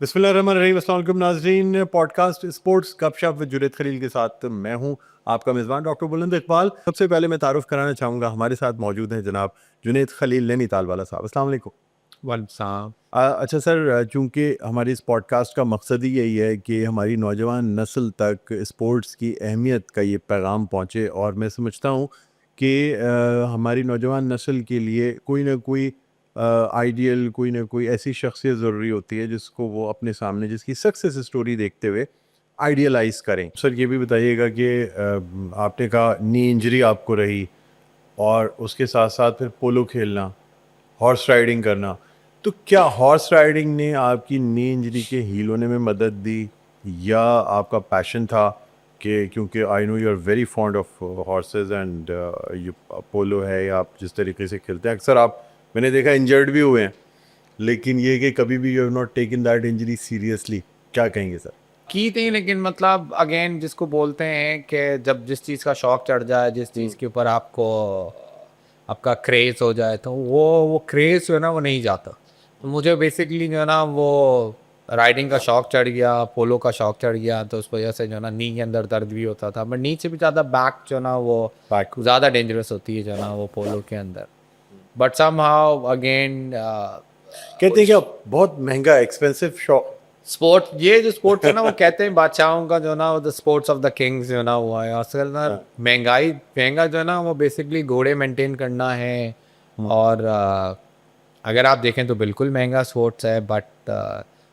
बिस्मिल्लाहिर्रहमानिर्रहीम। अस्सलाम वालेकुम नाज़रीन। पॉडकास्ट स्पोर्ट्स गपशप विद जुनैद खलील के साथ मैं हूं आपका मेज़बान डॉक्टर बुलंद इकबाल। सबसे पहले मैं तारुफ कराना चाहूँगा, हमारे साथ मौजूद हैं जनाब जुनैद खलील नैनीताल वाला साहब। अस्सलाम वालेकुम। वालेकुम सलाम। अच्छा सर, चूँकि हमारी इस पॉडकास्ट का मकसद ही यही है कि हमारी नौजवान नस्ल तक स्पोर्ट्स की अहमियत का ये पैगाम पहुँचे, और मैं समझता हूँ कि हमारी नौजवान नस्ल के लिए कोई ना कोई आइडियल, कोई ना कोई ऐसी शख्सियत ज़रूरी होती है जिसको वो अपने सामने, जिसकी सक्सेस स्टोरी देखते हुए आइडियलाइज़ करें। सर ये भी बताइएगा कि आपने कहा नी इंजरी आपको रही, और उसके साथ साथ फिर पोलो खेलना, हॉर्स राइडिंग करना, तो क्या हॉर्स राइडिंग ने आपकी नी इंजरी के हील होने में मदद दी, या आपका पैशन था कि क्योंकि I know you are very fond of horses and ये पोलो है, या आप जिस तरीके से खेलते हैं अक्सर आप, मैंने देखा इंजर्ड भी हुए हैं, लेकिन ये कि कभी भी you have not taken that injury seriously, क्या कहेंगे सर? की थी, लेकिन मतलब अगेन जिसको बोलते हैं कि जब जिस चीज़ का शौक चढ़ जाए, जिस चीज़ के ऊपर आपको आपका क्रेज हो जाए, तो वो क्रेज जो है ना वो नहीं जाता। तो मुझे बेसिकली जो है ना वो राइडिंग का शौक चढ़ गया, पोलो का शौक चढ़ गया, तो उस वजह से जो है ना नी के अंदर दर्द भी होता था, बट नी से भी ज़्यादा बैक जो है ना वो बैक ज़्यादा डेंजरस होती है जो है ना वो पोलो के अंदर। बट सम हाउ अगेन कहते हैं कि बहुत महंगा एक्सपेंसिव शौक। स्पोर्ट, ये जो स्पोर्ट्स है ना वो कहते हैं बादशाहों का जो है ना वो the sports of the Kings जो है ना हुआ है असल ना। हाँ। महंगा जो है ना वो बेसिकली घोड़े मेंटेन करना है। और अगर आप देखें तो बिल्कुल महंगा स्पोर्ट्स है, बट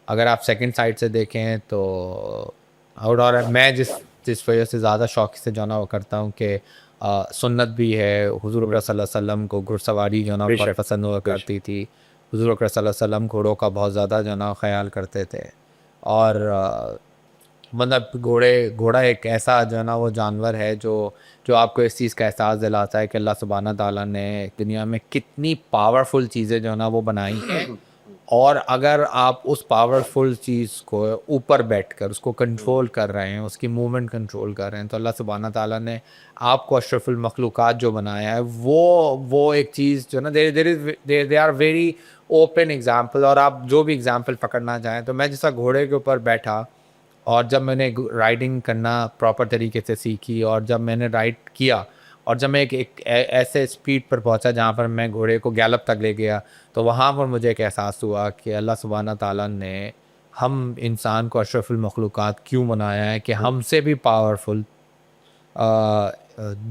अगर आप सेकंड साइड से देखें तो और मैं जिस जिस वजह से ज़्यादा शौक से जो है ना वो करता हूँ कि सुन्नत भी है। हुजूर अकरम सल्लल्लाहु अलैहि वसल्लम को घुड़सवारी जो है ना बहुत बेशक, पसंद हुआ बेशक। करती थी। हुजूर अकरम सल्लल्लाहु अलैहि वसल्लम घोड़ों का बहुत ज़्यादा जो है ना ख्याल करते थे। और मतलब घोड़ा एक ऐसा जो है ना वो जानवर है जो जो आपको इस चीज़ का एहसास दिलाता है कि अल्लाह सुब्हाना ताला ने दुनिया में कितनी पावरफुल चीज़ें जो है ना वो बनाई हैं। और अगर आप उस पावरफुल चीज़ को ऊपर बैठकर उसको कंट्रोल कर रहे हैं, उसकी मूवमेंट कंट्रोल कर रहे हैं, तो अल्लाह सुब्हाना ताला ने आपको अशरफुल मखलूक़ात जो बनाया है वो एक चीज़ जो ना they are very open example. और आप जो भी एग्जाम्पल पकड़ना चाहें, तो मैं जैसा घोड़े के ऊपर बैठा और जब मैंने राइडिंग करना प्रॉपर तरीके से सीखी, और जब मैंने राइड किया, और जब मैं ऐसे स्पीड पर पहुंचा जहां पर मैं घोड़े को गैलप तक ले गया, तो वहां पर मुझे एक एहसास हुआ कि अल्लाह सुब्हाना ताला ने हम इंसान को अशरफुल मखलूक़ात क्यों बनाया है, कि हमसे भी पावरफुल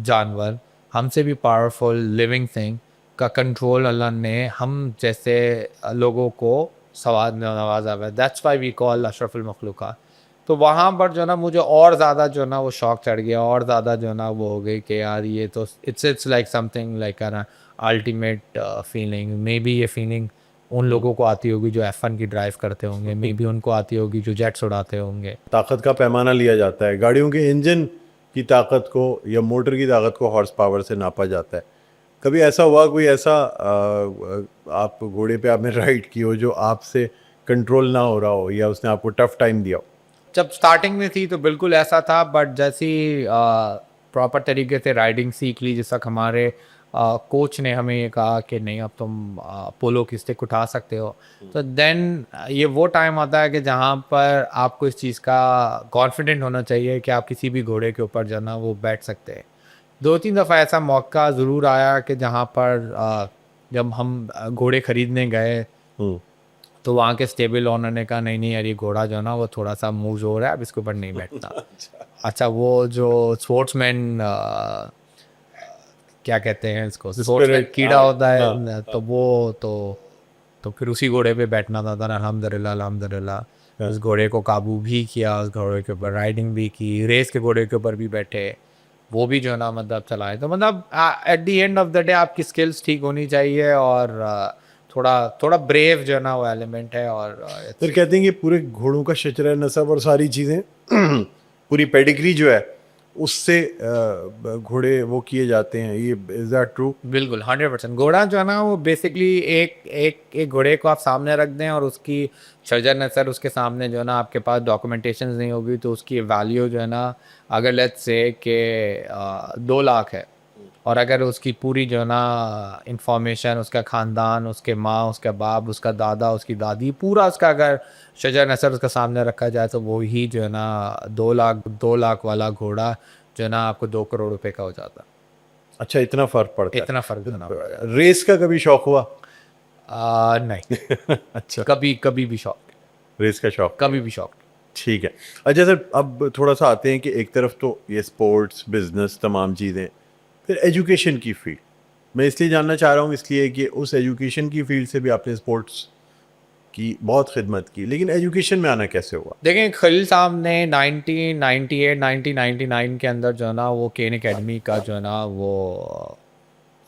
जानवर, हमसे भी पावरफुल लिविंग थिंग का कंट्रोल अल्लाह ने हम जैसे लोगों को सवाद में नवाजा हुआ है। दैट्स वाई वी कॉल अशरफुल मखलूक़ात। तो वहाँ पर जो है ना मुझे और ज़्यादा जो है ना वो शौक चढ़ गया, और ज़्यादा जो है ना वो हो गई कि यार ये तो it's like something like an ultimate feeling. May be ये फीलिंग उन लोगों को आती होगी जो F1 की ड्राइव करते होंगे, मे बी उनको आती होगी जो जेट्स उड़ाते होंगे। ताकत का पैमाना लिया जाता है, गाड़ियों के इंजन की ताकत को या मोटर की ताकत को हॉर्स पावर से नापा जाता है। कभी ऐसा हुआ, कोई ऐसा आप घोड़े पे आपने राइड की हो जो आपसे कंट्रोल ना हो रहा हो, या उसने आपको टफ टाइम दिया हो? जब स्टार्टिंग में थी तो बिल्कुल ऐसा था, बट जैसी प्रॉपर तरीके से राइडिंग सीख ली, जिस तक हमारे कोच ने हमें ये कहा कि नहीं अब तुम पोलो की स्टिक उठा सकते हो, तो देन ये वो टाइम आता है कि जहाँ पर आपको इस चीज़ का कॉन्फिडेंट होना चाहिए कि आप किसी भी घोड़े के ऊपर जाना वो बैठ सकते हैं। दो तीन दफ़ा ऐसा मौका ज़रूर आया कि जहाँ पर जब हम घोड़े ख़रीदने गए, हम्म। तो वहाँ के स्टेबल ओनर ने कहा नहीं नहीं यार ये घोड़ा जो है ना वो थोड़ा सा मूव हो रहा है, अब इसके ऊपर नहीं बैठना। अच्छा, वो जो स्पोर्ट्समैन क्या कहते हैं इसको, स्पोर्ट्समैन स्पिरिट, कीड़ा हाँ। होता है हाँ, तो वो तो फिर उसी घोड़े पे बैठना था अल्हम्दुलिल्लाह अल्हम्दुलिल्लाह। हाँ। उस घोड़े को काबू भी किया, उस घोड़े के ऊपर राइडिंग भी की, रेस के घोड़े के ऊपर भी बैठे, वो भी जो है ना मतलब चलाए। तो मतलब at the end of the day आपकी स्किल्स ठीक होनी चाहिए, और थोड़ा थोड़ा ब्रेव जो है ना वो एलिमेंट है। और फिर कहते हैं कि पूरे घोड़ों का शजरा नसब और सारी चीज़ें पूरी पेडिग्री जो है उससे घोड़े वो किए जाते हैं, ये इज दैट ट्रू? बिल्कुल 100% घोड़ा जो है ना वो बेसिकली एक घोड़े को आप सामने रख दें और उसकी शजर नसर उसके सामने जो है ना आपके पास डॉक्यूमेंटेशन नहीं होगी, तो उसकी वैल्यू जो है ना, अगर लेट्स से कि 2 लाख है, और अगर उसकी पूरी जो है ना इंफॉर्मेशन, उसका ख़ानदान, उसके माँ, उसका बाप, उसका दादा, उसकी दादी, पूरा उसका अगर शजर नसर उसका सामने रखा जाए तो वो ही जो है ना 2 लाख वाला घोड़ा जो है ना आपको 2 करोड़ रुपए का हो जाता। अच्छा, इतना फ़र्क पड़ता इतना फ़र्क है। देना पड़ जाता। रेस का कभी शौक हुआ? नहीं, अच्छा, कभी कभी भी शौक नहीं, रेस का शौक नहीं कभी है। भी शौक नहीं। ठीक है। अच्छा सर, अब थोड़ा-सा आते हैं कि एक तरफ तो ये स्पोर्ट्स, बिज़नेस तमाम चीज़ें, फिर एजुकेशन की फ़ील्ड। मैं इसलिए जानना चाह रहा हूँ इसलिए कि उस एजुकेशन की फ़ील्ड से भी आपने स्पोर्ट्स की बहुत खिदमत की, लेकिन एजुकेशन में आना कैसे हुआ? देखिए खलील साहब ने 1998 1999 के अंदर जो है ना वो केन एकेडमी का जो है ना वो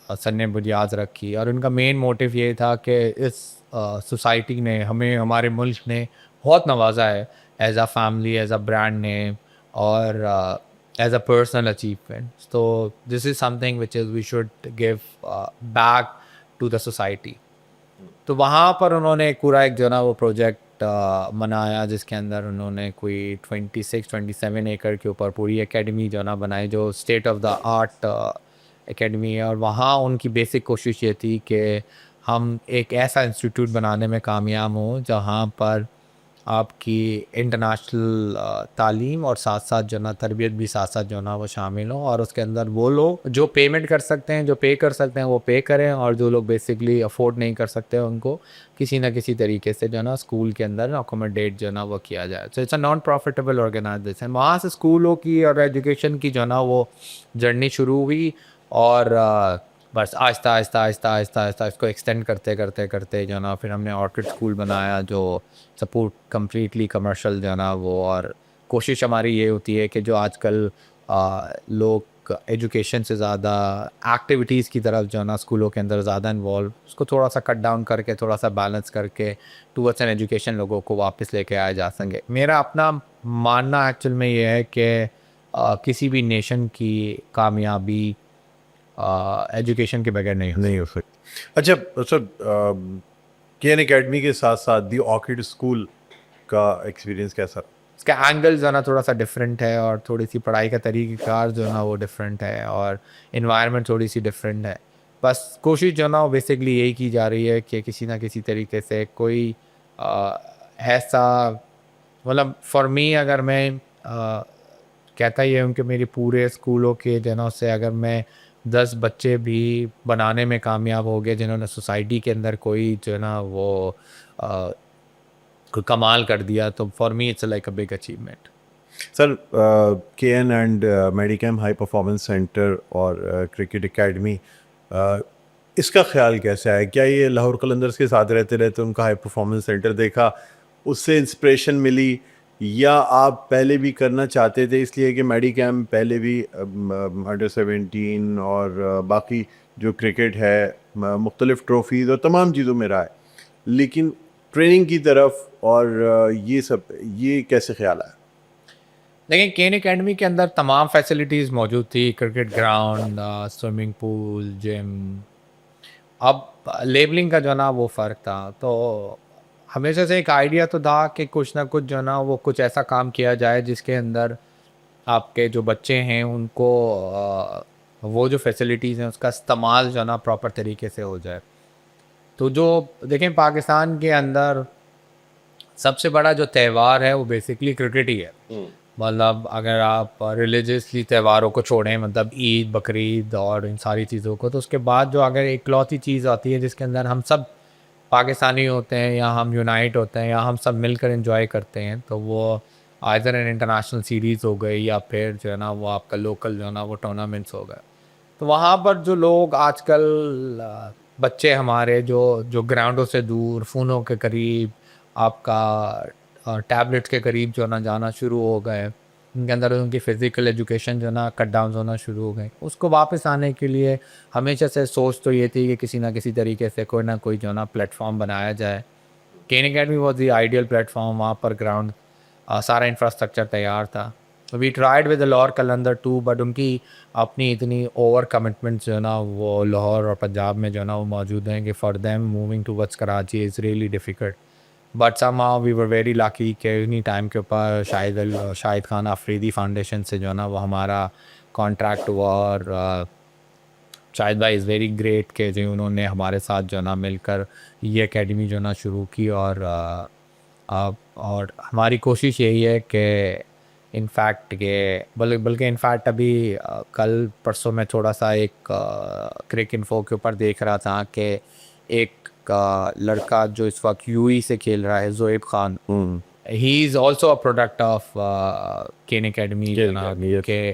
सर ने बुनियाद रखी और उनका मेन मोटिव ये था कि इस सोसाइटी ने हमें, हमारे मुल्क ने बहुत नवाजा है as a family, as a brand name और एज अ पर्सनल अचीवमेंट। तो this is something which is we should give back to the society. तो वहाँ पर उन्होंने एक पूरा एक जो है ना वो प्रोजेक्ट बनाया जिसके अंदर उन्होंने कोई 26-27 एकड़ के ऊपर पूरी एकेडमी जो है ना बनाई, जो state of the art academy है। और वहाँ उनकी बेसिक कोशिश ये थी कि हम एक ऐसा इंस्टीट्यूट बनाने में कामयाब हों जहाँ पर आपकी इंटरनेशनल तालीम और साथ साथ जो ना तरबियत भी साथ साथ जो ना वो शामिल हो, और उसके अंदर वो लोग जो पेमेंट कर सकते हैं, जो पे कर सकते हैं वो पे करें, और जो लोग बेसिकली अफोर्ड नहीं कर सकते उनको किसी ना किसी तरीके से जो ना स्कूल के अंदर अकोमोडेट जो ना वो किया जाए। तो it's a non profitable organisation. वहाँ से स्कूलों की और एजुकेशन की जो ना वो जर्नी शुरू हुई और बस आहिस्ता आहिस्ता आहिस्ता आहिस्ता आहिस्ता इसको एक्सटेंड करते करते करते जो ना फिर हमने ऑर्किड स्कूल बनाया जो सपोर्ट कम्प्लीटली कमर्शियल जो है ना वो। और कोशिश हमारी ये होती है कि जो आजकल लोग एजुकेशन से ज़्यादा एक्टिविटीज़ की तरफ जो है ना स्कूलों के अंदर ज़्यादा इन्वॉल्व, उसको थोड़ा सा कट डाउन करके थोड़ा सा बैलेंस करके टूवर्ड्स एन एजुकेशन लोगों को वापस लेके आया जा सके। मेरा अपना मानना एक्चुअल में ये है कि किसी भी नेशन की कामयाबी एजुकेशन के बगैर नहीं हो नहीं हो सकती। अच्छा सर, केएन एकेडमी के साथ-साथ दी ऑर्किड स्कूल का एक्सपीरियंस कैसा रहा? इसका एंगल जो है ना थोड़ा-सा डिफरेंट है और थोड़ी-सी पढ़ाई का तरीक़ेकार जो है ना वो डिफरेंट है और एनवायरनमेंट थोड़ी-सी डिफरेंट है। बस कोशिश जो है ना वो बेसिकली यही की जा रही है कि किसी न किसी तरीके से कोई अ, ऐसा, मतलब फॉर मी अगर मैं कहता ये हूँ कि मेरे पूरे स्कूलों के दिनों से अगर मैं 10 बच्चे भी बनाने में कामयाब हो गए जिन्होंने सोसाइटी के अंदर कोई जो है ना वो अ, कोई कमाल कर दिया, तो for me it's like a big achievement. Sir, KN and Medicam high performance centre और क्रिकेट एकेडमी, इसका ख्याल कैसा है? क्या ये लाहौर कलंदर्स के साथ रहते रहते उनका हाई परफॉर्मेंस सेंटर देखा, उससे इंस्पिरेशन मिली, या आप पहले भी करना चाहते थे इसलिए कि मेडिकेम पहले भी अंडर 17 और बाकी जो क्रिकेट है मुख्तलिफ ट्रॉफीज़ और तमाम चीज़ों में रहा है, लेकिन ट्रेनिंग की तरफ और ये सब, ये कैसे ख्याल आया? देखिए केन एकेडमी के अंदर तमाम फैसिलिटीज़ मौजूद थी, cricket ground, swimming pool, gym. अब लेबलिंग का जो है ना वो फ़र्क था। तो हमेशा से एक आइडिया तो था कि कुछ ना कुछ जो है ना वो कुछ ऐसा काम किया जाए जिसके अंदर आपके जो बच्चे हैं उनको वो जो फैसिलिटीज़ हैं उसका इस्तेमाल जो है ना प्रॉपर तरीके से हो जाए। तो जो देखें पाकिस्तान के अंदर सबसे बड़ा जो त्यौहार है वो बेसिकली क्रिकेट ही है। मतलब अगर आप रिलीजियसली त्योहारों को छोड़ें, मतलब ईद, बकरीद और इन सारी चीज़ों को, तो उसके बाद जो अगर इकलौती चीज़ आती है जिसके अंदर हम सब पाकिस्तानी होते हैं या हम यूनाइट होते हैं या हम सब मिलकर एंजॉय करते हैं, तो वो आइदर एन इंटरनेशनल सीरीज़ हो गई या फिर जो है ना वो आपका लोकल जो है ना वो टूर्नामेंट्स हो गए। तो वहाँ पर जो लोग आजकल बच्चे हमारे जो जो ग्राउंडों से दूर, फ़ोनों के करीब, आपका टैबलेट्स के करीब जो है ना जाना शुरू हो गए, उनके अंदर उनकी फ़िज़िकल एजुकेशन जो है ना कट डाउन होना शुरू हो गई। उसको वापस आने के लिए हमेशा से सोच तो ये थी कि किसी न किसी तरीके से कोई ना कोई जो है ना प्लेटफ़ॉर्म बनाया जाए। Ken academy was the ideal platform. वहाँ पर ग्राउंड सारा इंफ्रास्ट्रक्चर तैयार था। We tried with Lahore Qalandar too, but उनकी अपनी इतनी ओवर कमिटमेंट जो है ना वो लाहौर और पंजाब में जो है ना वो मौजूद हैं कि for them moving towards Karachi is really difficult. But somehow we were very lucky कि उन्हीं टाइम के ऊपर शाहिद खान आफरीदी फाउंडेशन से जो है ना वो हमारा कॉन्ट्रैक्ट हुआ और शाहिद भाई इज़ वेरी ग्रेट कि जो उन्होंने हमारे साथ जो ना मिलकर ये एकेडमी जो ना शुरू की। और हमारी कोशिश यही है कि इनफैक्ट के बल्कि इनफैक्ट अभी कल परसों मैं थोड़ा सा एक क्रिक इन्फो के ऊपर देख रहा था कि एक लड़का जो इस वक्त यूई से खेल रहा है, Zoheb Khan, he is also a product of Ken academy Ken जना एकेडमी, यस। के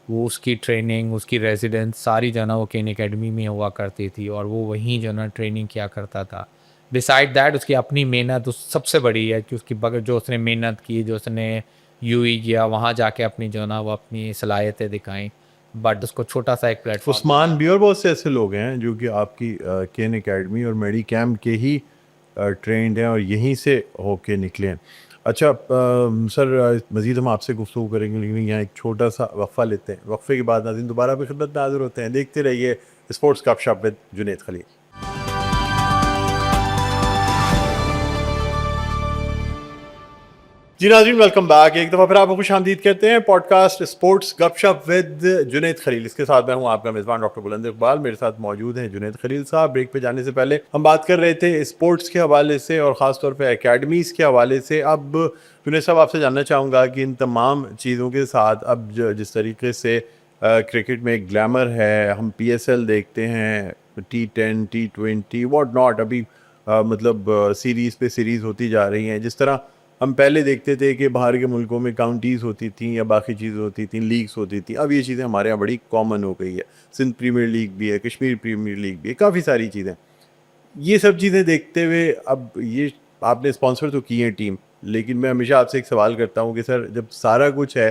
वो उसकी ट्रेनिंग उसकी रेजिडेंस सारी जो ना वो केन एकेडमी में हुआ करती थी और वो वहीं जो ना ट्रेनिंग किया करता था। बिसाइड दैट उसकी अपनी मेहनत उस सबसे बड़ी है कि उसकी बगैर जो उसने मेहनत की, जो उसने यूई किया, वहाँ जाके अपनी जो ना वो अपनी सलाहियतें दिखाई, बट उसको छोटा सा एक प्लेटफॉर्म उस्मान भी और बहुत से ऐसे लोग हैं जो कि आपकी केन एकेडमी और मेडी कैम्प के ही ट्रेंड हैं और यहीं से होके निकले हैं। अच्छा सर, मज़ीद हम आपसे गुफ्तगू करेंगे, लेकिन यहाँ एक छोटा सा वक्फ़ा लेते हैं। वक्फ़े के बाद नाज़रीन दोबारा अपनी खिदमत में हाज़िर होते हैं। देखते रहिए स्पोर्ट्स गपशप विद जुनैद खलील। जी नाज़रीन, वेलकम बैक। एक दफ़ा फिर आपको खुशामदीद कहते हैं पॉडकास्ट स्पोर्ट्स गपशप विद जुनैद खलील। इसके साथ मैं हूँ आपका मेज़बान डॉक्टर बुलंद इकबाल। मेरे साथ मौजूद हैं जुनैद खलील साहब। ब्रेक पे जाने से पहले हम बात कर रहे थे स्पोर्ट्स के हवाले से और ख़ास तौर पे एकेडमीज़ के हवाले से। अब जुनैद साहब, आपसे जानना चाहूँगा कि इन तमाम चीज़ों के साथ अब जिस तरीके से क्रिकेट में एक ग्लैमर है, हम PSL देखते हैं, T10 T20 व्हाट नॉट, अभी मतलब सीरीज़ पे सीरीज़ होती जा रही हैं। जिस तरह हम पहले देखते थे कि बाहर के मुल्कों में काउंटीज़ होती थी या बाकी चीज़ें होती थी, लीग्स होती थी, अब ये चीज़ें हमारे यहाँ बड़ी कॉमन हो गई है। सिंध प्रीमियर लीग भी है, कश्मीर प्रीमियर लीग भी है, काफ़ी सारी चीज़ें। ये सब चीज़ें देखते हुए अब ये आपने स्पॉन्सर तो की है टीम, लेकिन मैं हमेशा आपसे एक सवाल करता हूँ कि सर, जब सारा कुछ है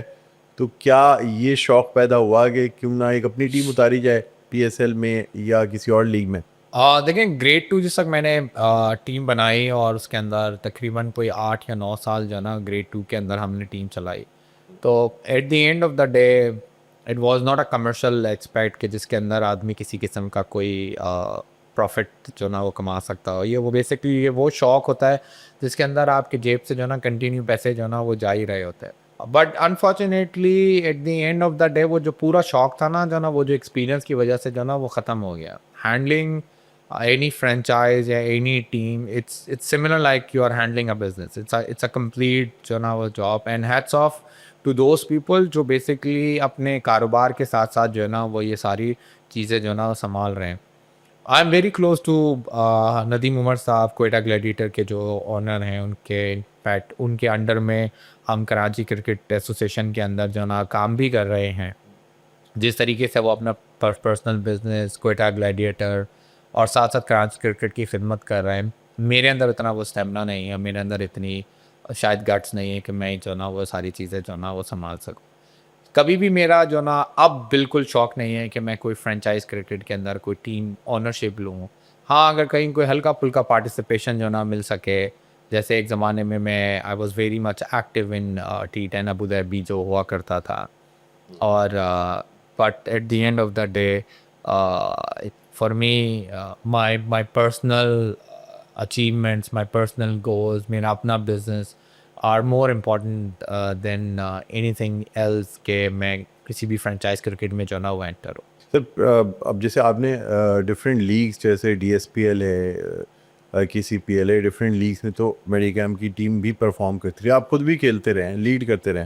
तो क्या ये शौक़ पैदा हुआ कि क्यों ना एक अपनी टीम उतारी जाए PSL में या किसी और लीग में? देखिए ग्रेड 2 जिस तक मैंने टीम बनाई और उसके अंदर तकरीबन कोई 8 या 9 साल जो है ना ग्रेड 2 के अंदर हमने टीम चलाई। तो at the end of the day it was not a commercial expect कि जिसके अंदर आदमी किसी किस्म का कोई प्रॉफिट जो ना वो कमा सकता हो। ये वो बेसिकली ये वो शौक होता है जिसके अंदर आपके जेब से जो ना कंटिन्यू पैसे जो ना वो जा ही रहे होते हैं। But unfortunately at the end of the day वो जो पूरा शौक था ना जो ना वो जो एक्सपीरियंस की वजह से जो ना वो ख़त्म हो गया। हैंडलिंग any franchise या any team, it's similar like you are handling a business. It's a complete जो ना वो job and hats off to those people जो basically अपने कारोबार के साथ साथ जो है ना वो ये सारी चीज़ें जो ना वो संभाल रहे हैं। I am very close to Nadeem Umar साहब, कोयटा ग्लैडिएटर के जो ओनर हैं, उनके इनफैक्ट उनके अंडर में हम कराची क्रिकेट एसोसिएशन के अंदर जो ना काम भी कर रहे हैं। जिस तरीके से वो अपना पर्सनल बिजनेस कोयटा ग्लैडिएटर और साथ साथ कराची क्रिकेट की खिदमत कर रहे हैं, मेरे अंदर इतना वो स्टेमिना नहीं है, मेरे अंदर इतनी शायद गट्स नहीं है कि मैं जो ना वो सारी चीज़ें जो ना वो संभाल सकूँ। कभी भी मेरा जो ना अब बिल्कुल शौक नहीं है कि मैं कोई फ्रेंचाइज क्रिकेट के अंदर कोई टीम ओनरशिप लूँ। हाँ, अगर कहीं कोई हल्का फुल्का पार्टिसिपेशन जो ना मिल सके, जैसे एक ज़माने में मैं I was very much active in T10 Abu Dhabi जो हुआ करता था। और but at the end of the day for me my personal achievements, my personal goals, मेरा अपना business are more important than anything else कि मैं किसी भी franchise क्रिकेट में जो ना वो एंटर हो। सर, अब जैसे आपने डिफरेंट लीग्स जैसे DSPL है, KCPL है, डिफरेंट लीग्स में तो मेडिकैम की टीम भी परफॉर्म करती रही, आप खुद भी खेलते रहे, लीड करते रहे,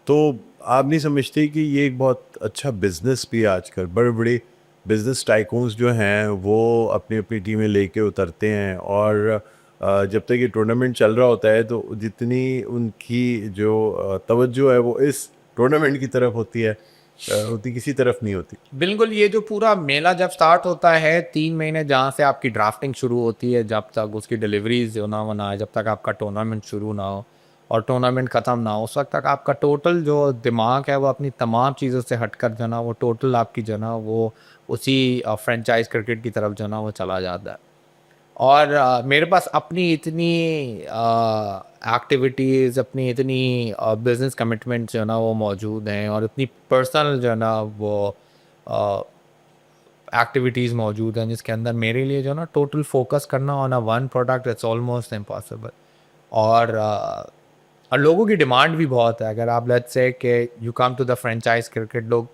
तो आप नहीं समझते कि ये एक बहुत अच्छा बिजनेस भी है? आजकल बड़े बड़े बिजनेस टाइकून्स जो हैं वो अपनी अपनी टीमें लेके उतरते हैं और जब तक ये टूर्नामेंट चल रहा होता है तो जितनी उनकी जो तवज्जो है वो इस टूर्नामेंट की तरफ होती है, उतनी किसी तरफ नहीं होती। बिल्कुल, ये जो पूरा मेला जब स्टार्ट होता है 3 महीने जहाँ से आपकी ड्राफ्टिंग शुरू होती है, जब तक उसकी डिलीवरीज जो ना वो ना आए, जब तक आपका टूर्नामेंट शुरू ना हो और टूर्नामेंट ख़त्म ना हो, उस वक्त तक आपका टोटल जो दिमाग है वो अपनी तमाम चीज़ों से हटकर जो ना वो टोटल आपकी जो ना वो उसी फ्रेंचाइज क्रिकेट की तरफ जो ना वो चला जाता है। और मेरे पास अपनी इतनी एक्टिविटीज़, अपनी इतनी बिज़नेस कमिटमेंट जो है ना वो मौजूद हैं और इतनी पर्सनल जो है ना वो एक्टिविटीज़ मौजूद हैं जिसके अंदर मेरे लिए जो है ना टोटल फोकस करना on a one product it's almost impossible. और लोगों की डिमांड भी बहुत है। अगर आप लेट्स से कि you come to the franchise cricket, लोग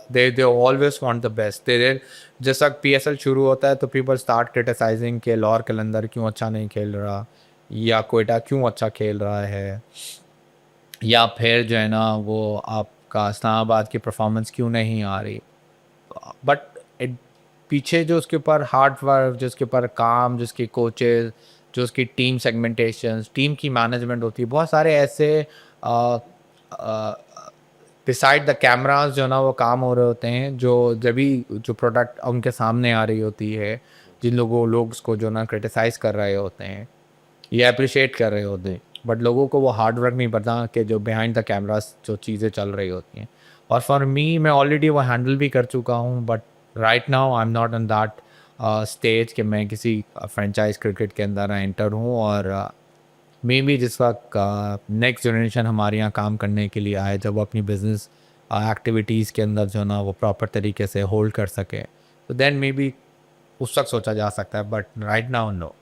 they always want the best. They जैसा PSL शुरू होता है तो पीपल स्टार्ट क्रिटिसाइजिंग कि लाहौर कलंदर क्यों अच्छा नहीं खेल रहा, या कोयटा क्यों अच्छा खेल रहा है, या फिर जो है ना वो आपका इस्लामाबाद की परफॉर्मेंस क्यों नहीं आ रही। बट पीछे जो उसके ऊपर हार्ड वर्क, जो उसके ऊपर काम, जो उसके कोचेस, जो उसकी टीम सेगमेंटेशन, टीम की मैनेजमेंट होती है, बहुत सारे ऐसे बिसाइड द कैमरास जो ना वो काम हो रहे होते हैं, जो जब भी जो प्रोडक्ट उनके सामने आ रही होती है, जिन लोग उसको जो ना क्रिटिसाइज़ कर रहे होते हैं या अप्रिशिएट कर रहे होते हैं, बट लोगों को वो हार्ड वर्क नहीं पता कि जो बिहाइंड द कैमरास जो चीज़ें चल रही होती हैं। और फॉर मी, मैं ऑलरेडी वो हैंडल भी कर चुका हूँ, but right now I am not in that stage कि मैं किसी फ्रेंचाइज क्रिकेट के अंदर एंटर हूँ। और मे बी जिस वक्त नेक्स्ट जनरेशन हमारे यहाँ काम करने के लिए आए, जब वो अपनी बिजनेस एक्टिविटीज़ के अंदर जो ना वो प्रॉपर तरीके से होल्ड कर सके, तो देन मे बी उस वक्त सोचा जा सकता है, but right now no.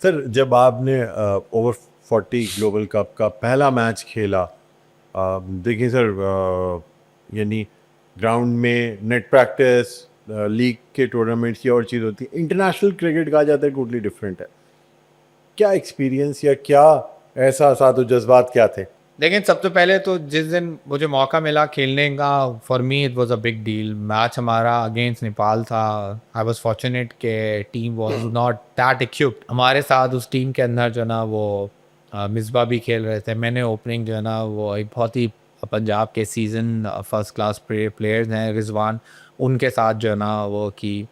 Sir जब आपने ओवर 40 ग्लोबल कप का पहला मैच खेला, देखिए सर, यानी ग्राउंड में नेट प्रैक्टिस, लीग के टूर्नामेंट्स की और चीज़ होती है, इंटरनेशनल क्रिकेट कहा जाता है टोटली डिफरेंट है। क्या एक्सपीरियंस या क्या एहसास और जज्बात क्या थे? लेकिन सबसे पहले तो जिस दिन मुझे मौका मिला खेलने का, for me it was a big deal. Match हमारा अगेंस्ट नेपाल था। आई वाज फॉर्चुनेट के team was not that equipped. हमारे साथ उस टीम के अंदर जो ना वो मिसबा भी खेल रहे थे। मैंने ओपनिंग जो है ना वो एक बहुत ही पंजाब के सीजन फर्स्ट क्लास प्लेयर्स हैं रिजवान, उनके साथ जो है ना वो की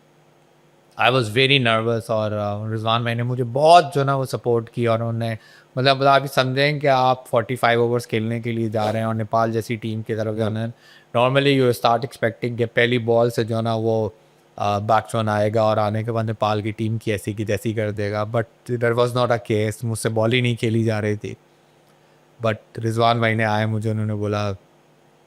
आई वॉज़ वेरी नर्वस। और रिजवान भाई ने मुझे बहुत जो ना वो सपोर्ट किया, और उन्होंने मतलब आप समझें कि आप 45 ओवर्स खेलने के लिए जा रहे हैं और नेपाल जैसी टीम की तरफ जाना है। नॉर्मली यू स्टार्ट एक्सपेक्टिंग कि पहली बॉल से जो ना वो बैट्समैन आएगा और आने के बाद नेपाल की टीम की ऐसी की तैसी कर देगा, but there was not a case. मुझसे बॉल ही नहीं खेली जा रही थी, बट रिजवान भाई ने आए मुझे, उन्होंने बोला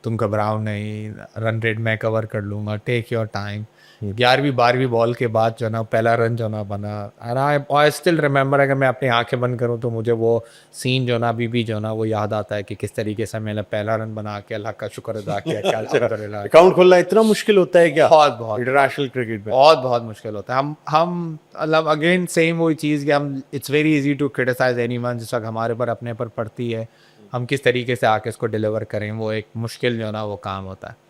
तुम घबराओ नहीं, रन रेट मैं कवर कर लूँगा, टेक योर टाइम। 11वीं 12वीं बॉल के बाद जो ना पहला रन जो ना बना, एंड आई स्टिल रिमेंबर, अगर मैं अपनी आंखें बंद करूँ तो मुझे वो सीन जो ना अभी भी जो ना वो याद आता है कि किस तरीके से मैंने पहला रन बना के अल्लाह का शुक्र अदा किया। क्या अल्हम्दुलिल्लाह। अकाउंट खोलना इतना मुश्किल होता है क्या बहुत बहुत इंटरनेशनल क्रिकेट में? बहुत बहुत मुश्किल होता है। हम मतलब अगेन सेम वही चीज़ कि हम it's very easy to criticise anyone. जिस वक्त हमारे पर अपने पर पड़ती है, हम किस तरीके से आके इसको डिलीवर करें, वो एक मुश्किल जो ना वो काम होता है।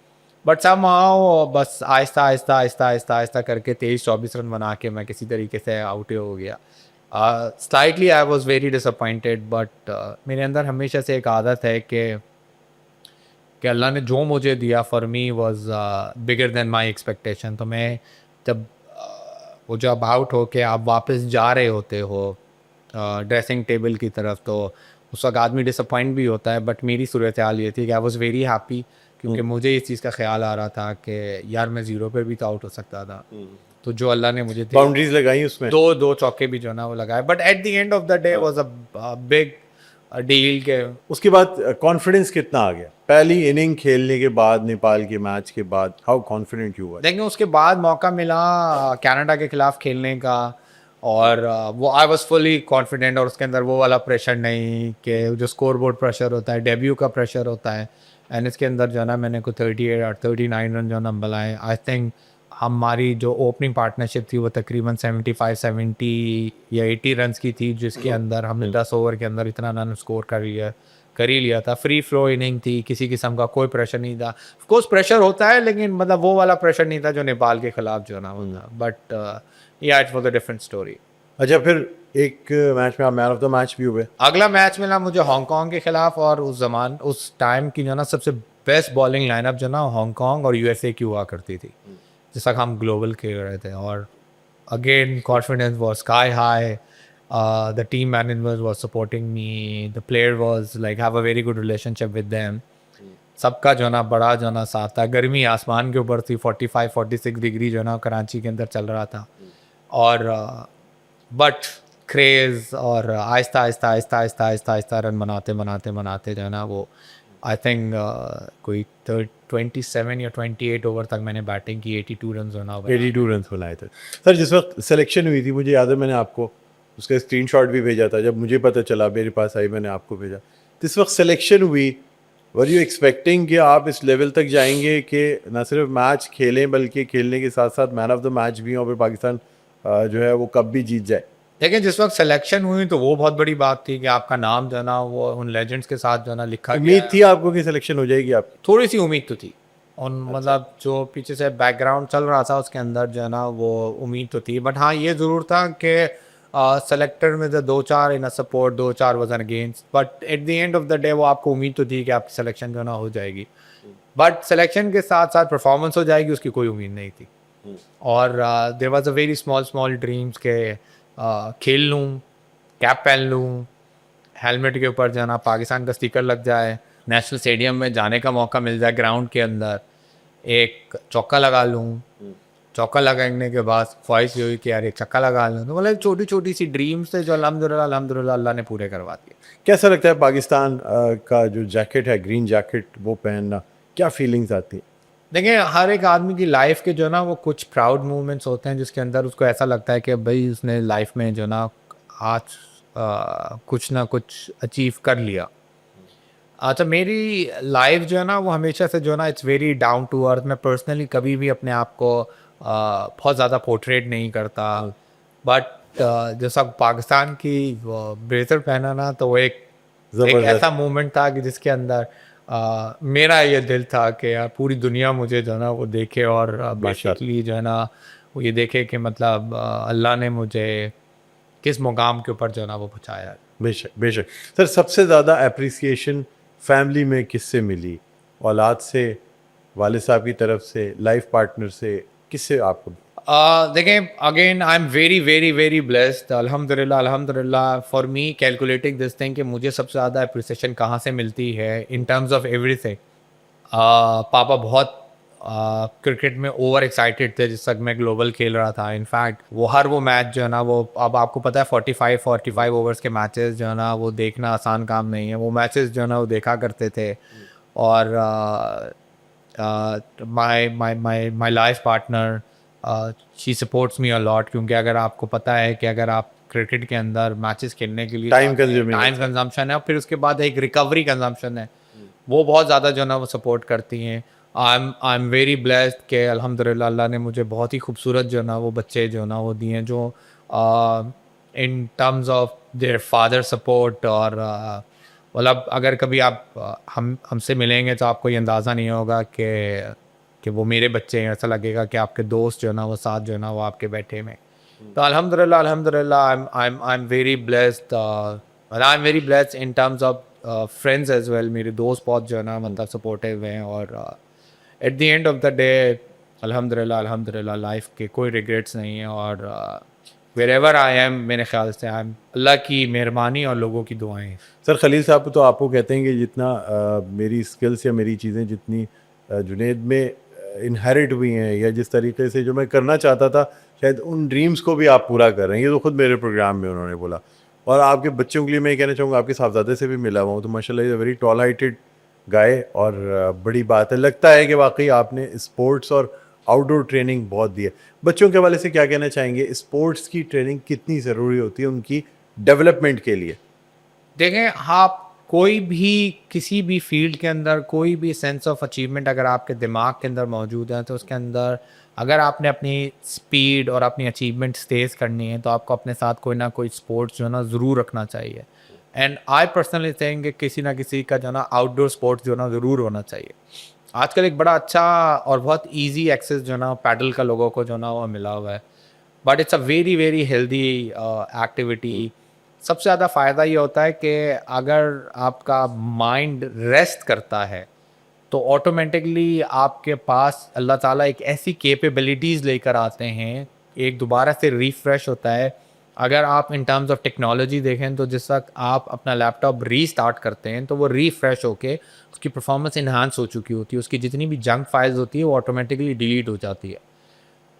बट समहाउ बस आहिस्ता आहिस्ता आहिस्ता आहिस्ता आहिस्ता करके 23-24 रन बना के मैं किसी तरीके से आउट हो गया। Slightly I was very disappointed, but मेरे अंदर हमेशा से एक आदत है कि अल्लाह ने जो मुझे दिया for me was bigger than my expectation. तो मैं जब वो जब आउट हो के आप वापस जा रहे होते हो ड्रेसिंग टेबल की तरफ, तो उस वक्त आदमी डिसअपॉइंट भी होता है, बट मेरी सूरत हाल ये थी कि आई वॉज वेरी हैप्पी, क्योंकि मुझे इस चीज़ का ख्याल आ रहा था कि यार मैं ज़ीरो पे भी तो आउट हो सकता था। तो जो अल्लाह ने मुझे बाउंड्रीज लगाई उसमें? दो चौके भी जो ना वो लगाए, but at the end of the day was a big deal के। उसके बाद कॉन्फिडेंस कितना आ गया पहली इनिंग खेलने के बाद, नेपाल के मैच के बाद? How confident you were? देखिए उसके बाद मौका मिला कनाडा के खिलाफ खेलने का, और वो आई वाज फुली कॉन्फिडेंट, और उसके अंदर वो वाला प्रेशर नहीं कि जो स्कोर बोर्ड प्रेशर होता है, डेब्यू का प्रेशर होता है। एंड इसके अंदर जो है ना मैंने को 38 और 39 रन जो ना बनाए। आई थिंक हमारी जो ओपनिंग पार्टनरशिप थी वो तकरीबन 75 70 या 80 रन्स की थी, जिसके अंदर हमने 10 ओवर के अंदर इतना रन स्कोर कर ही लिया था। फ्री फ्लो इनिंग थी, किसी किस्म का कोई प्रेशर नहीं था। ऑफ कोर्स प्रेशर होता है, लेकिन मतलब वो वाला प्रेशर नहीं था जो नेपाल के खिलाफ जो ना होता। बट या it was a different story. अच्छा, फिर एक मैच में आप मैन ऑफ द मैच भी हुए। अगला मैच मिला मुझे हांगकांग के खिलाफ, और उस टाइम की जो ना सबसे बेस्ट बॉलिंग लाइनअप जो ना हांगकांग और यूएसए की हुआ करती थी, जिस तक हम ग्लोबल खेल रहे थे। और again confidence was sky high, the team management was supporting me, the player was like have a very good relationship with them. सबका जो ना बड़ा जो ना साथ था। गर्मी आसमान के ऊपर थी, 45-46 डिग्री जो ना कराची के अंदर चल रहा था। और बट क्रेज और आहिस्ता आहिस्ता आहिस्ता आहिस्ता आहिस्ता आहिस्ता रन बनाते जो है ना वो आई थिंक कोई 27 या 28 ओवर तक मैंने बैटिंग की, 82 रन होना हुआ। 82 रन बनाए थे। सर जिस वक्त सिलेक्शन हुई थी, मुझे याद है मैंने आपको उसका स्क्रीनशॉट भी भेजा था। जब मुझे पता चला मेरे पास आई, मैंने आपको भेजा। जिस वक्त सिलेक्शन हुई, वर यू एक्सपेक्टिंग कि आप इस लेवल तक जाएंगे कि ना सिर्फ मैच खेलें बल्कि खेलने के साथ साथ मैन ऑफ द मैच भी और फिर पाकिस्तान जो है वो कप भी जीत जाए? लेकिन जिस वक्त सिलेक्शन हुई तो वो बहुत बड़ी बात थी कि आपका नाम जो है ना वो उन लेजेंड्स के साथ जो है ना लिखा गया उम्मीद है। थी आपको कि सिलेक्शन हो जाएगी आपकी? थोड़ी सी उम्मीद तो थी और मतलब जो पीछे से बैकग्राउंड चल रहा था उसके अंदर जो है ना वो उम्मीद तो थी, बट हाँ ये ज़रूर था कि सेलेक्टर में से दो चार इन सपोर्ट, दो चार वजन against, but at the end of the day वो आपको उम्मीद तो थी कि आपकी सिलेक्शन जो है ना हो जाएगी, बट सिलेक्शन के साथ साथ परफॉर्मेंस हो जाएगी उसकी कोई उम्मीद नहीं थी। और there was a very small small dreams के खेल लूँ, कैप पहन लूँ, हेलमेट के ऊपर जो है ना पाकिस्तान का स्टिकर लग जाए, नेशनल स्टेडियम में जाने का मौका मिल जाए, ग्राउंड के अंदर एक चौका लगा लूँ, चौका लगाने के बाद ख्वाहिश ये हुई कि यार एक छक्का लगा लूँ, तो मतलब छोटी छोटी सी ड्रीम्स थे जो अल्हम्दुलिल्लाह अल्हम्दुलिल्लाह अल्लाह ने पूरे करवा दिए। कैसा लगता है पाकिस्तान का जो जैकेट है, ग्रीन जैकेट, वो पहनना, क्या फीलिंग्स आती हैं? देखिए हर एक आदमी की लाइफ के जो है ना वो कुछ प्राउड मोमेंट्स होते हैं जिसके अंदर उसको ऐसा लगता है कि भाई उसने लाइफ में जो ना आज कुछ ना कुछ अचीव कर लिया। अच्छा मेरी लाइफ जो है ना वो हमेशा से जो है ना it's very down to earth. मैं पर्सनली कभी भी अपने आप को बहुत ज़्यादा पोर्ट्रेट नहीं करता, बट जैसा पाकिस्तान की ब्रेजर पहना ना तो वो एक एक ज़बरदस्त। ऐसा मोमेंट था कि जिसके अंदर मेरा ये दिल था कि यार पूरी दुनिया मुझे जो है ना वो देखे और माशाल्लाह। बेसिकली जो है ना वो ये देखे कि मतलब अल्लाह ने मुझे किस मुकाम के ऊपर जो है ना वो पहुँचाया है। बेशक, बेशक। सर सबसे ज़्यादा एप्रिसिएशन फैमिली में किससे मिली? औलाद से, वालिद साहब की तरफ से, लाइफ पार्टनर से, किससे आपको? देखें again I am very very very blessed, अल्हम्दुलिल्लाह अल्हम्दुलिल्लाह for me calculating this thing कि मुझे सबसे ज़्यादा अप्रिसिएशन कहाँ से मिलती है इन टर्म्स ऑफ एवरीथिंग। पापा बहुत क्रिकेट में ओवर एक्साइटेड थे जिस तक मैं ग्लोबल खेल रहा था। इनफैक्ट वो मैच जो है ना वो अब आपको पता है 45 ओवर्स के मैचेस जो है ना वो देखना आसान काम नहीं है। वो मैचेस जो है ना वो देखा करते थे और my life partner she supports me a lot, क्योंकि अगर आपको पता है कि अगर आप क्रिकेट के अंदर मैचेस खेलने के लिए टाइम कंज्यूमिंग टाइम होता है। कंजम्पशन है और फिर उसके बाद एक रिकवरी कंजम्पशन है, वो बहुत ज़्यादा जो है ना वो सपोर्ट करती हैं। आई एम वेरी ब्लेस्ड कि अल्हम्दुलिल्लाह अल्लाह ने मुझे बहुत ही खूबसूरत जो है ना वो बच्चे जो है ना वो दिए हैं जो इन terms of their father support. और मतलब अगर कभी आप हम हमसे मिलेंगे तो आपको ये अंदाज़ा नहीं होगा कि वो मेरे बच्चे हैं, ऐसा लगेगा कि आपके दोस्त जो है ना वो साथ जो है ना वो आपके बैठे में। तो अल्हम्दुलिल्लाह अल्हम्दुलिल्लाह आई एम वेरी ब्लेस्ड और I am very blessed in terms of friends as well. मेरे दोस्त बहुत जो है ना मतलब सपोर्टिव हैं और at the end of the day अल्हम्दुलिल्लाह अल्हम्दुलिल्लाह लाइफ के कोई रिग्रेट्स नहीं है और वेर एवर आई एम मेरे ख्याल से आई एम अल्लाह की मेहरबानी और लोगों की दुआएं हैं। सर खलील साहब तो आपको कहते हैं कि जितना मेरी स्किल्स या मेरी चीज़ें जितनी जुनैद में इनहेरिट हुई हैं या जिस तरीके से जो मैं करना चाहता था, शायद उन ड्रीम्स को भी आप पूरा कर रहे हैं। ये तो खुद मेरे प्रोग्राम में उन्होंने बोला। और आपके बच्चों के लिए मैं ये कहना चाहूँगा, आपके साहबजादे से भी मिला हुआ हूँ तो माशाल्लाह is a very tall heighted guy और बड़ी बात है। लगता है कि वाक़ई आपने स्पोर्ट्स और आउटडोर ट्रेनिंग बहुत दी है। बच्चों के हवाले से क्या कहना चाहेंगे? स्पोर्ट्स की ट्रेनिंग कितनी ज़रूरी होती है उनकी डेवलपमेंट के लिए? देखें आप कोई भी किसी भी फील्ड के अंदर कोई भी सेंस ऑफ अचीवमेंट अगर आपके दिमाग के अंदर मौजूद है तो उसके अंदर अगर आपने अपनी स्पीड और अपनी अचीवमेंट तेज़ करनी है तो आपको अपने साथ कोई ना कोई स्पोर्ट्स जो है ना ज़रूर रखना चाहिए। एंड आई पर्सनली थिंक कि किसी ना किसी का जो है ना आउटडोर स्पोर्ट्स जो है ना ज़रूर होना चाहिए। आजकल एक बड़ा अच्छा और बहुत ईजी एक्सेस जो है ना पैडल का लोगों को जो है ना वो मिला हुआ है, but it's a very very healthy activity. सबसे ज़्यादा फ़ायदा ये होता है कि अगर आपका माइंड रेस्ट करता है तो ऑटोमेटिकली आपके पास अल्लाह ताला एक ऐसी कैपेबिलिटीज़ लेकर आते हैं, एक दोबारा से रिफ़्रेश होता है। अगर आप इन टर्म्स ऑफ टेक्नोलॉजी देखें तो जिस वक़्त आप अपना लैपटॉप रीस्टार्ट करते हैं तो वो रिफ़्रेश होके उसकी परफ़ॉर्मेंस एनहांस हो चुकी होती है, उसकी जितनी भी जंक फाइल्स होती है वो ऑटोमेटिकली डिलीट हो जाती है।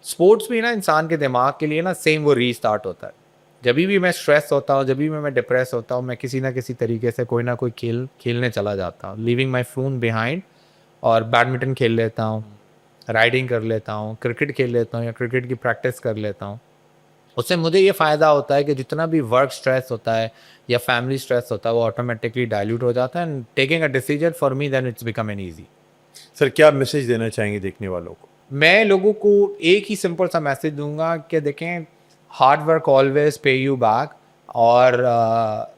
स्पोर्ट्स भी ना इंसान के दिमाग के लिए ना सेम वो रीस्टार्ट होता है। जभी भी मैं स्ट्रेस होता हूँ, जभी भी मैं डिप्रेस होता हूँ, मैं किसी ना किसी तरीके से कोई ना कोई खेल खेलने चला जाता हूँ, लीविंग माई फ़ोन बिहाइंड, और बैडमिंटन खेल लेता हूँ, राइडिंग कर लेता हूँ, क्रिकेट खेल लेता हूँ या क्रिकेट की प्रैक्टिस कर लेता हूँ। उससे मुझे ये फ़ायदा होता है कि जितना भी वर्क स्ट्रेस होता है या फैमिली स्ट्रेस होता है वो ऑटोमेटिकली डाइल्यूट हो जाता है and taking a decision for me then it's become an easy. Sir क्या मैसेज देना चाहेंगे देखने वालों को? मैं लोगों को एक ही सिंपल सा मैसेज दूंगा कि देखें, हार्ड वर्क ऑलवेज पे यू बैक। और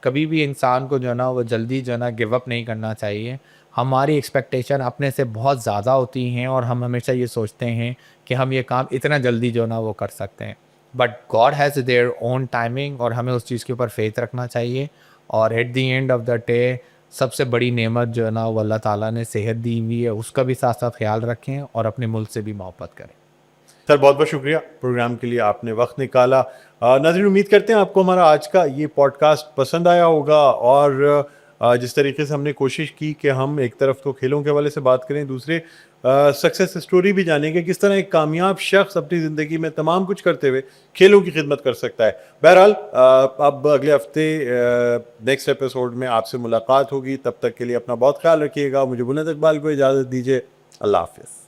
कभी भी इंसान को जो है ना वो जल्दी जो है ना गिव अप नहीं करना चाहिए। हमारी एक्सपेक्टेशन अपने से बहुत ज़्यादा होती हैं और हम हमेशा ये सोचते हैं कि हम ये काम इतना जल्दी जो है ना वो कर सकते हैं, but God has their own timing और हमें उस चीज़ के ऊपर फेथ रखना चाहिए। और at the end of the day सबसे बड़ी नेमत जो है ना वो अल्लाह ताला ने सेहत दी हुई है, उसका भी साथ साथ ख्याल रखें और अपने मुल्क से भी मोहब्बत करें। सर बहुत बहुत शुक्रिया प्रोग्राम के लिए आपने वक्त निकाला। नाज़रीन उम्मीद करते हैं आपको हमारा आज का ये पॉडकास्ट पसंद आया होगा और जिस तरीके से हमने कोशिश की कि हम एक तरफ तो खेलों के हवाले से बात करें, दूसरे सक्सेस स्टोरी भी जानेंगे किस तरह एक कामयाब शख्स अपनी ज़िंदगी में तमाम कुछ करते हुए खेलों की खिदमत कर सकता है। बहरहाल अब अगले हफ्ते नेक्स्ट एपिसोड में आपसे मुलाकात होगी, तब तक के लिए अपना बहुत ख्याल रखिएगा। मुझे बुलंद इकबाल को इजाज़त दीजिए। अल्लाह हाफिज़।